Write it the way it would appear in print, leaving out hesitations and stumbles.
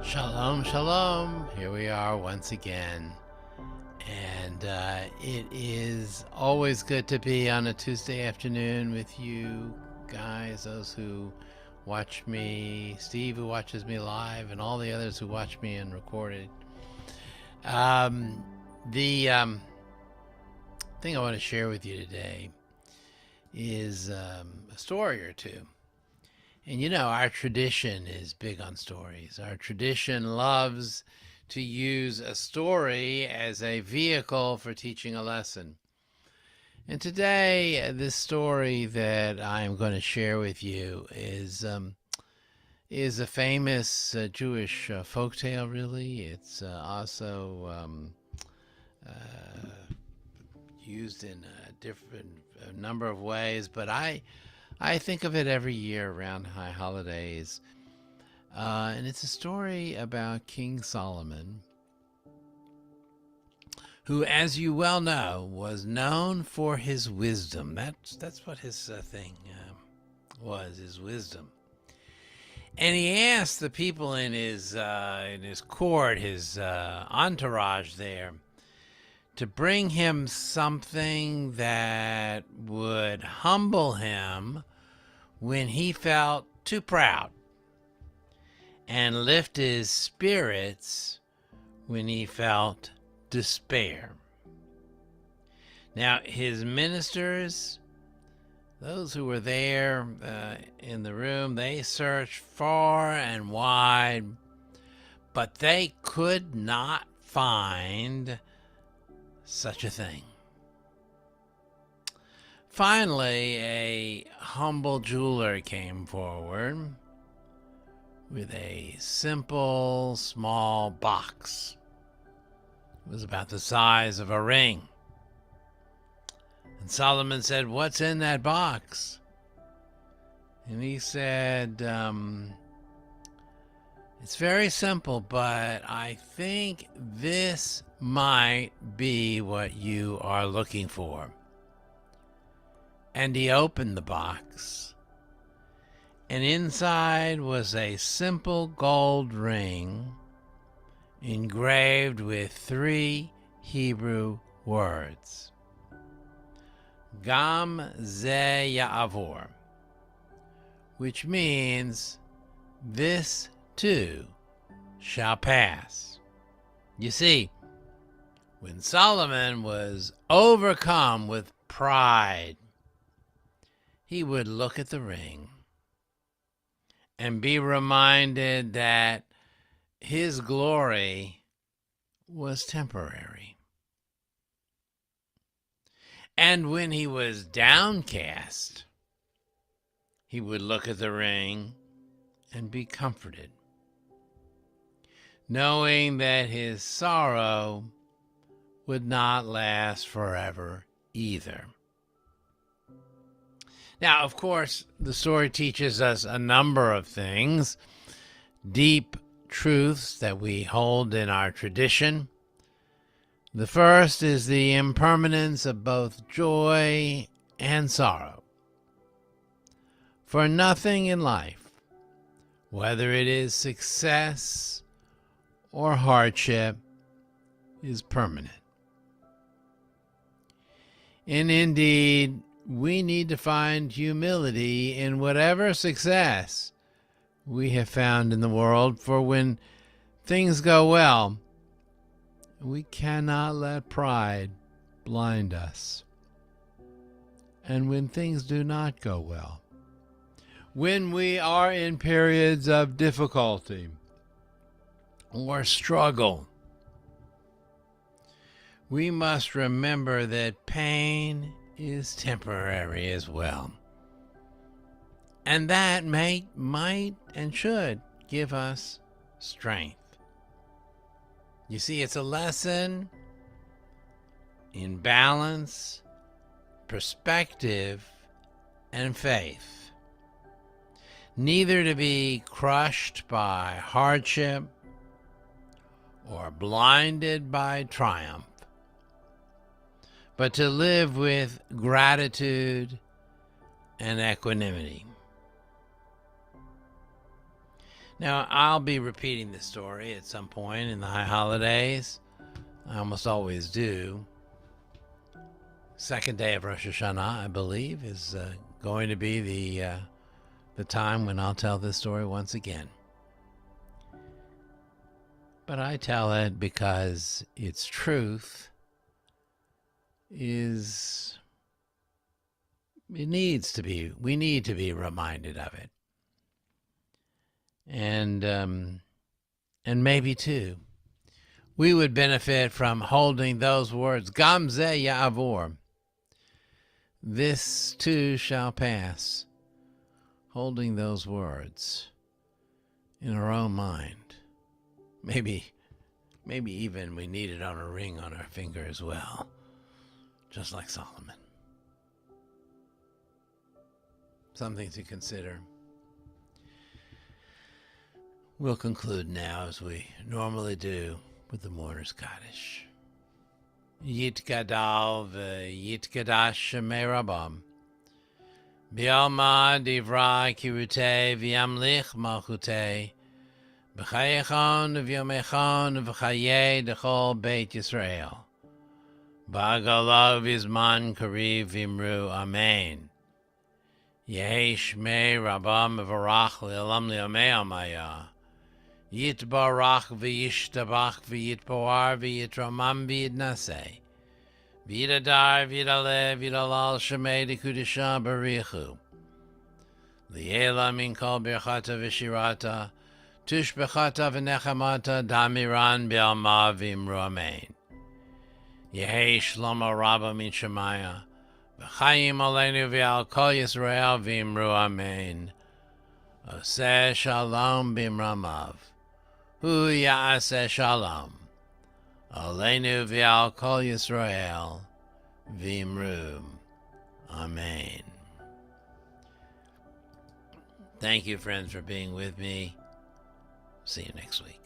Shalom, shalom. Here we are once again. And it is always good to be on a Tuesday afternoon with you guys, those who watch me, Steve who watches me live, and all the others who watch me and recorded. The thing I want to share with you today is a story or two. And you know, our tradition is big on stories. Our tradition loves to use a story as a vehicle for teaching a lesson. And today, this story that I'm going to share with you is a famous Jewish folktale, really. It's also used in a number of ways, but I think of it every year around high holidays. And it's a story about King Solomon, who, as you well know, was known for his wisdom. That's what his thing was, his wisdom. And he asked the people in his court, his entourage there, to bring him something that would humble him when he felt too proud, and lift his spirits when he felt despair. Now, his ministers, those who were there in the room, they searched far and wide, but they could not find such a thing. Finally, a humble jeweler came forward with a simple, small box. It was about the size of a ring. And Solomon said, "What's in that box?" And he said, "It's very simple, but I think this might be what you are looking for." And he opened the box, and inside was a simple gold ring engraved with 3 Hebrew words: Gam ze ya'avor, which means this too shall pass. You see, when Solomon was overcome with pride, he would look at the ring and be reminded that his glory was temporary. And when he was downcast, he would look at the ring and be comforted, knowing that his sorrow would not last forever either. Now, of course, the story teaches us a number of things, deep truths that we hold in our tradition, The first is the impermanence of both joy and sorrow. For nothing in life, whether it is success or hardship, is permanent. And indeed, we need to find humility in whatever success we have found in the world, for when things go well, we cannot let pride blind us. And when things do not go well, when we are in periods of difficulty or struggle, we must remember that pain is temporary as well. And that might and should give us strength. You see, it's a lesson in balance, perspective, and faith. Neither to be crushed by hardship or blinded by triumph, but to live with gratitude and equanimity. Now, I'll be repeating this story at some point in the high holidays. I almost always do. Second day of Rosh Hashanah, I believe, is going to be the time when I'll tell this story once again. But I tell it because its truth is, we need to be reminded of it. And maybe too, we would benefit from holding those words, Gam zeh ya'avor, this too shall pass, holding those words in our own mind. Maybe even we need it on a ring on our finger as well, just like Solomon. Something to consider. We'll conclude now, as we normally do, with the mourner's kaddish. Yitgadal v'yitgadash shemei Rabam. B'alma divra kirutei v'yamlich malchutei. B'chayechon v'yomechon v'chayei d'chol Beit Yisrael. B'agalav v'zman kariv v'imru Amen. Yehi shmei Rabam v'varach le'olam le'omei amaya. Yitbarach v'yishtabach v'yitpoar v'yitramam v'yitnaseh. V'yidadar v'yidaleh v'yidalal shemei d'kudisha barichu. Li'ela min kol birchata v'shirata. Tushbechata v'nechamata damiran b'alma v'imru amen. Yehi shlomo rabba min shemaya. V'chayim aleinu v'al kol Yisrael v'imru amen. Oseh shalom b'imramav. Hu ya'aseh shalom. Aleinu v'al kol Yisrael v'imru amen. Thank you, friends, for being with me. See you next week.